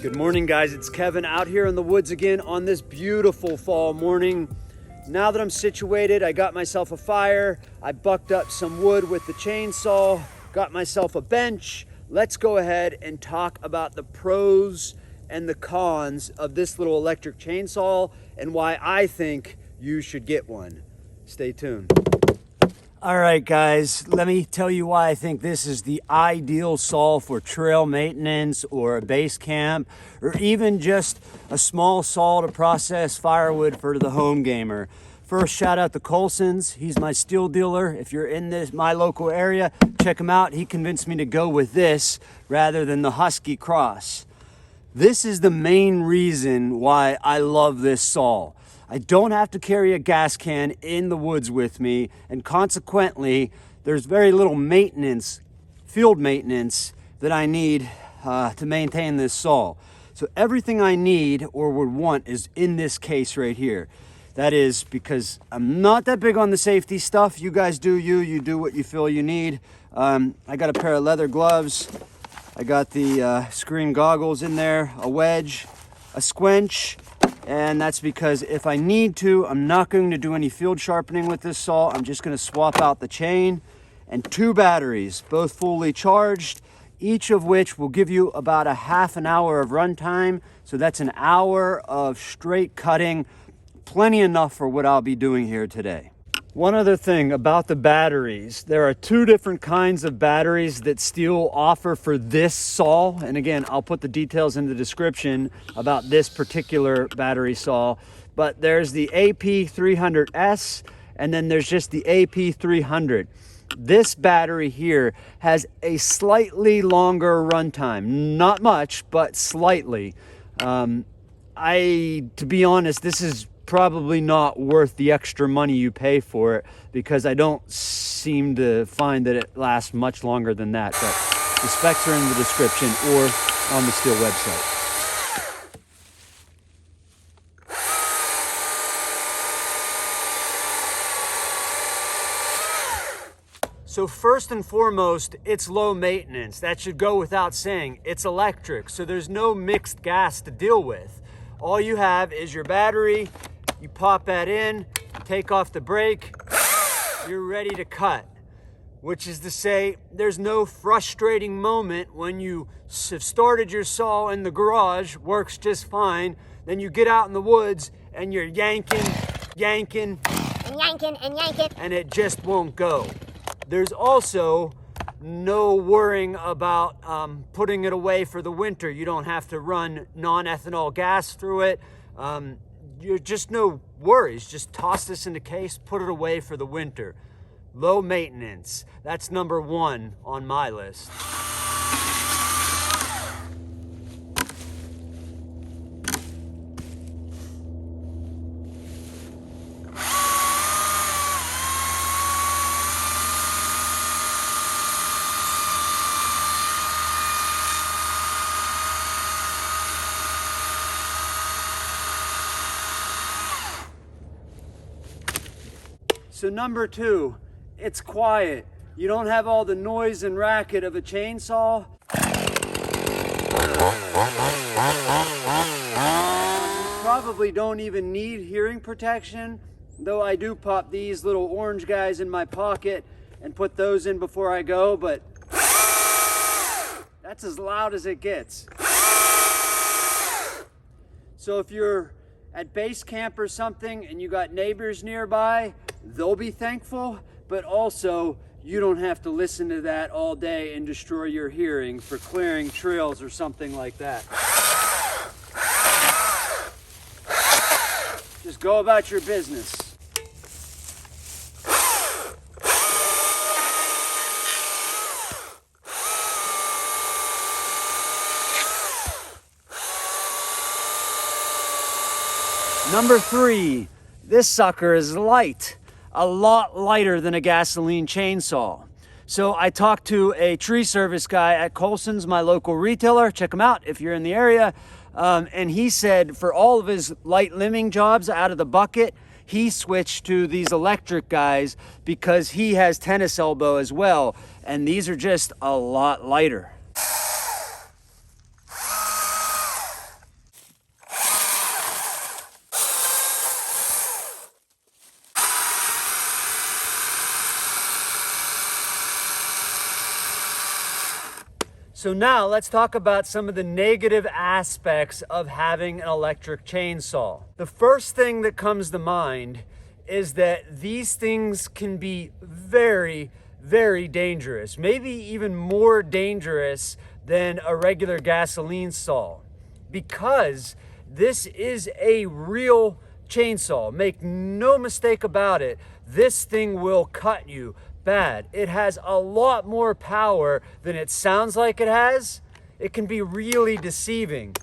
Good morning, guys. It's Kevin out here in the woods again on this beautiful fall morning. Now that I'm situated, I got myself a fire. I bucked up some wood with the chainsaw, got myself a bench. Let's go ahead and talk about the pros and the cons of this little electric chainsaw and why I think you should get one. Stay tuned. All right, guys, let me tell you why I think this is the ideal saw for trail maintenance or a base camp, or even just a small saw to process firewood for the home gamer. First, shout out to Colson's. He's my steel dealer. If you're in my local area, check him out. He convinced me to go with this rather than the Husky Cross. This is the main reason why I love this saw. I don't have to carry a gas can in the woods with me, and consequently, there's very little maintenance, field maintenance, that I need to maintain this saw. So everything I need or would want is in this case right here. That is because I'm not that big on the safety stuff. You guys do you do what you feel you need. I got a pair of leather gloves. I got the screen goggles in there, a wedge, a squench, and that's because if I need to, I'm not going to do any field sharpening with this saw. I'm just going to swap out the chain and 2 batteries, both fully charged, each of which will give you about a half an hour of runtime. So that's an hour of straight cutting, plenty enough for what I'll be doing here today. One other thing about the batteries, there are 2 different kinds of batteries that STIHL offer for this saw. And again, I'll put the details in the description about this particular battery saw. But there's the AP300S and then there's just the AP300. This battery here has a slightly longer runtime. Not much, but slightly. To be honest, this is probably not worth the extra money you pay for it because I don't seem to find that it lasts much longer than that. But the specs are in the description or on the STIHL website. So first and foremost, it's low maintenance. That should go without saying. It's electric, so there's no mixed gas to deal with. All you have is your battery. You pop that in, take off the brake, you're ready to cut. Which is to say, there's no frustrating moment when you have started your saw in the garage, works just fine, then you get out in the woods and you're yanking, and it just won't go. There's also no worrying about putting it away for the winter. You don't have to run non-ethanol gas through it. You're just no worries. Just toss this in the case, put it away for the winter. Low maintenance. That's number 1 on my list. So number 2, it's quiet. You don't have all the noise and racket of a chainsaw. You probably don't even need hearing protection, though I do pop these little orange guys in my pocket and put those in before I go, but that's as loud as it gets. So if you're at base camp or something and you got neighbors nearby, they'll be thankful, but also you don't have to listen to that all day and destroy your hearing for clearing trails or something like that. Just go about your business. Number 3, this sucker is light. A lot lighter than a gasoline chainsaw. So I talked to a tree service guy at Colson's, my local retailer. Check him out if you're in the area. And he said for all of his light limbing jobs out of the bucket, he switched to these electric guys because he has tennis elbow as well. And these are just a lot lighter. So now let's talk about some of the negative aspects of having an electric chainsaw. The first thing that comes to mind is that these things can be very, very dangerous, maybe even more dangerous than a regular gasoline saw, because this is a real chainsaw. Make no mistake about it, this thing will cut you bad. It has a lot more power than it sounds like it has. It can be really deceiving.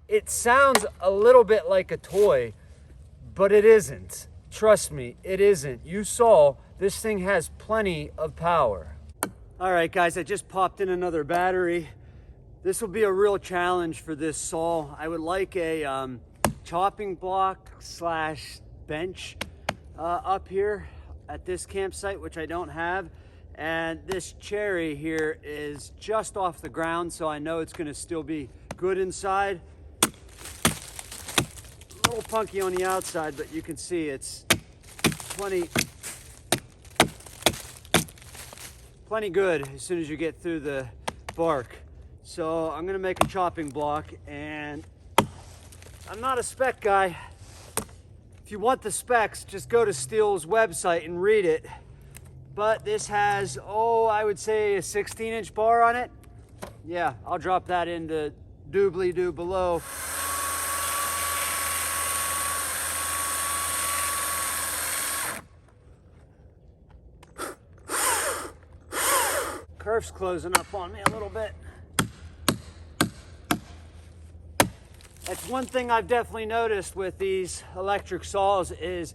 It sounds a little bit like a toy, but it isn't. Trust me, it isn't. You saw this thing has plenty of power. All right, guys, I just popped in another battery. This will be a real challenge for this saw. I would like a chopping block slash bench up here at this campsite, which I don't have. And this cherry here is just off the ground, so I know it's gonna still be good inside. A little punky on the outside, but you can see it's plenty good as soon as you get through the bark. So I'm gonna make a chopping block, and I'm not a spec guy. If you want the specs, just go to STIHLs website and read it. But this has, I would say a 16-inch bar on it. Yeah, I'll drop that into doobly-doo below. Kerf's closing up on me a little bit. That's one thing I've definitely noticed with these electric saws is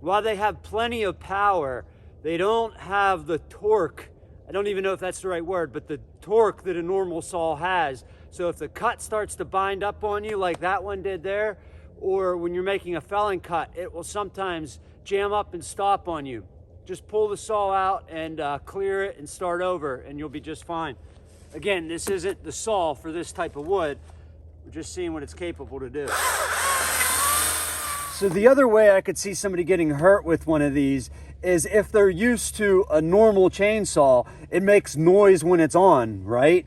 while they have plenty of power, they don't have the torque. I don't even know if that's the right word, but the torque that a normal saw has. So if the cut starts to bind up on you like that one did there, or when you're making a felling cut, it will sometimes jam up and stop on you. Just pull the saw out and clear it and start over, and you'll be just fine. Again, this isn't the saw for this type of wood. We're just seeing what it's capable to do. So the other way I could see somebody getting hurt with one of these is if they're used to a normal chainsaw, it makes noise when it's on, right?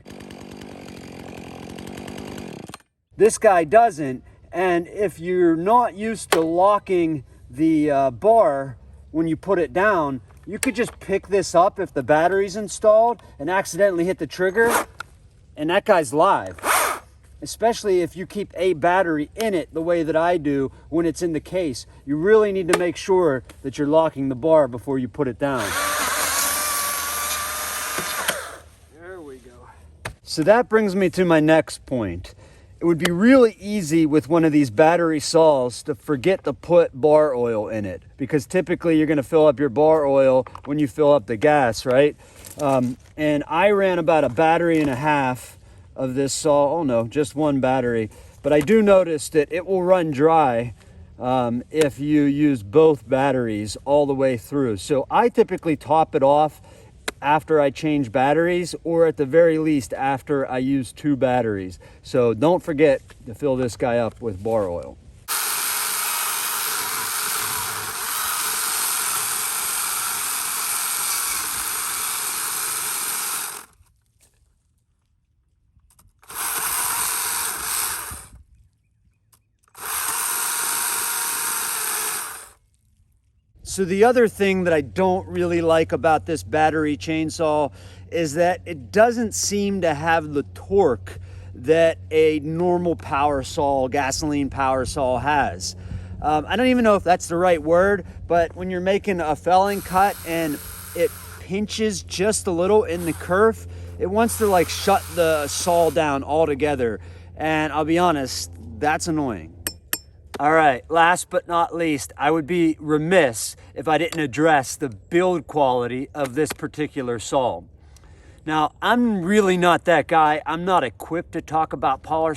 This guy doesn't, and if you're not used to locking the bar when you put it down, you could just pick this up if the battery's installed and accidentally hit the trigger, and that guy's live. Especially if you keep a battery in it the way that I do when it's in the case. You really need to make sure that you're locking the bar before you put it down. There we go. So that brings me to my next point. It would be really easy with one of these battery saws to forget to put bar oil in it, because typically you're gonna fill up your bar oil when you fill up the gas, right? And I ran about a battery and a half of this saw. Oh no, just one battery. But I do notice that it will run dry if you use both batteries all the way through. So I typically top it off after I change batteries, or at the very least after I use 2 batteries. So don't forget to fill this guy up with bar oil. So the other thing that I don't really like about this battery chainsaw is that it doesn't seem to have the torque that a normal power saw, gasoline power saw has. I don't even know if that's the right word, but when you're making a felling cut and it pinches just a little in the kerf, it wants to like shut the saw down altogether. And I'll be honest, that's annoying. All right, last but not least, I would be remiss if I didn't address the build quality of this particular saw. Now, I'm really not that guy. I'm not equipped to talk about power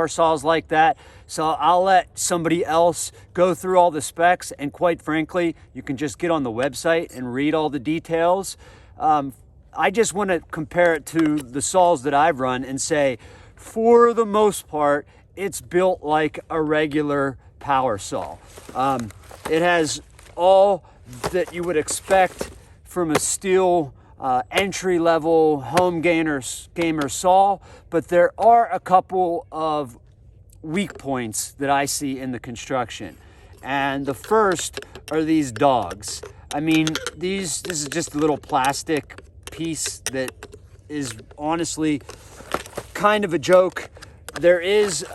saws like that, so I'll let somebody else go through all the specs, and quite frankly, you can just get on the website and read all the details. I just want to compare it to the saws that I've run and say, for the most part, it's built like a regular power saw. It has all that you would expect from a Stihl entry-level home gamer saw, but there are a couple of weak points that I see in the construction. And the first are these dogs. I mean, this is just a little plastic piece that is honestly kind of a joke. There is,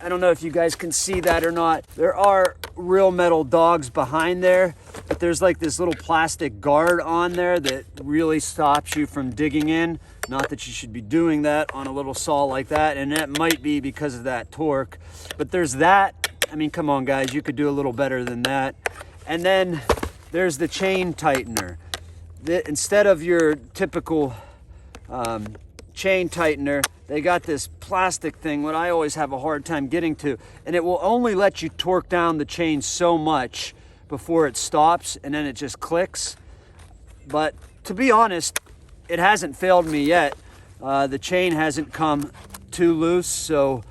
I don't know if you guys can see that or not, there are real metal dogs behind there, but there's like this little plastic guard on there that really stops you from digging in. Not that you should be doing that on a little saw like that, and that might be because of that torque, but there's that. I mean, come on guys, you could do a little better than that. And then there's the chain tightener. Instead of your typical chain tightener, they got this plastic thing, what I always have a hard time getting to, and it will only let you torque down the chain so much before it stops, and then it just clicks. But to be honest, it hasn't failed me yet. The chain hasn't come too loose, so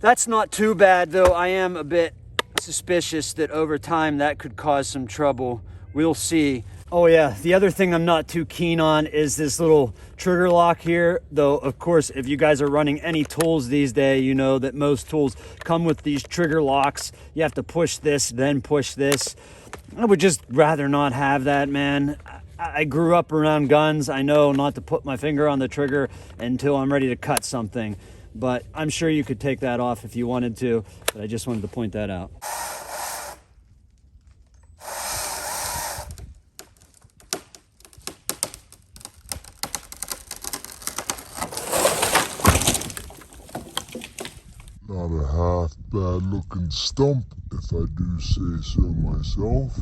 that's not too bad, though I am a bit suspicious that over time that could cause some trouble. We'll see. Oh yeah, the other thing I'm not too keen on is this little trigger lock here, though of course if you guys are running any tools these days, you know that most tools come with these trigger locks. You have to push this, then push this. I would just rather not have that, man. I grew up around guns. I know not to put my finger on the trigger until I'm ready to cut something, but I'm sure you could take that off if you wanted to, but I just wanted to point that out. Not a half bad looking stump, if I do say so myself.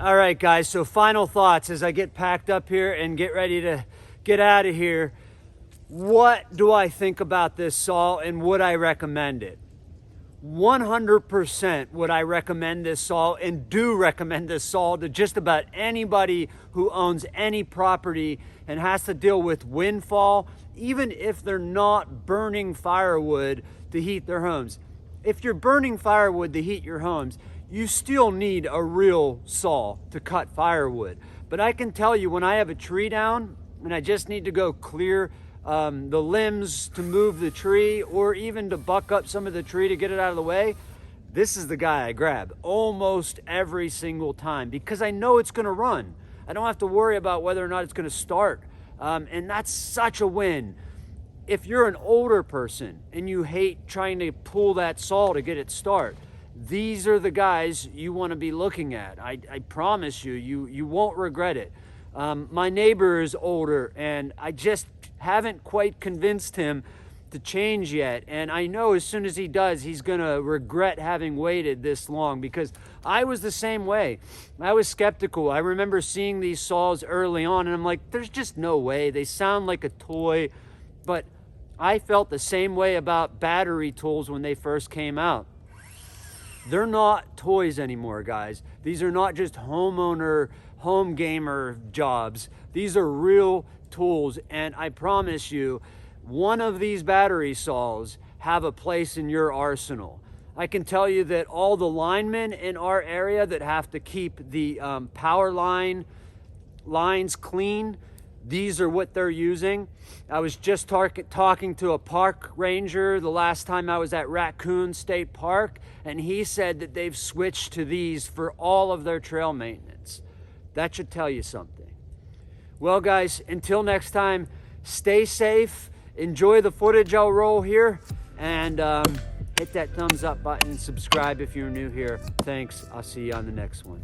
All right, guys, so final thoughts as I get packed up here and get ready to get out of here. What do I think about this saw and would I recommend it? 100% would I recommend this saw, and do recommend this saw to just about anybody who owns any property and has to deal with windfall, even if they're not burning firewood to heat their homes. If you're burning firewood to heat your homes, you still need a real saw to cut firewood. But I can tell you, when I have a tree down and I just need to go clear the limbs to move the tree, or even to buck up some of the tree to get it out of the way, this is the guy I grab almost every single time, because I know it's gonna run. I don't have to worry about whether or not it's gonna start. And that's such a win. If you're an older person and you hate trying to pull that saw to get it start, these are the guys you want to be looking at. I promise you, you won't regret it. My neighbor is older and I just haven't quite convinced him to change yet. And I know as soon as he does, he's gonna regret having waited this long, because I was the same way. I was skeptical. I remember seeing these saws early on and I'm like, there's just no way. They sound like a toy. But I felt the same way about battery tools when they first came out. They're not toys anymore, guys. These are not just homeowner, home gamer jobs. These are real tools, and I promise you, one of these battery saws have a place in your arsenal. I can tell you that all the linemen in our area that have to keep the power lines clean, these are what they're using. I was just talking to a park ranger the last time I was at Raccoon State Park, and he said that they've switched to these for all of their trail maintenance. That should tell you something. Well, guys, until next time, stay safe, enjoy the footage I'll roll here, and hit that thumbs up button and subscribe if you're new here. Thanks. I'll see you on the next one.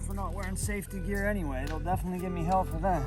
For not wearing safety gear anyway. It'll definitely give me hell for that.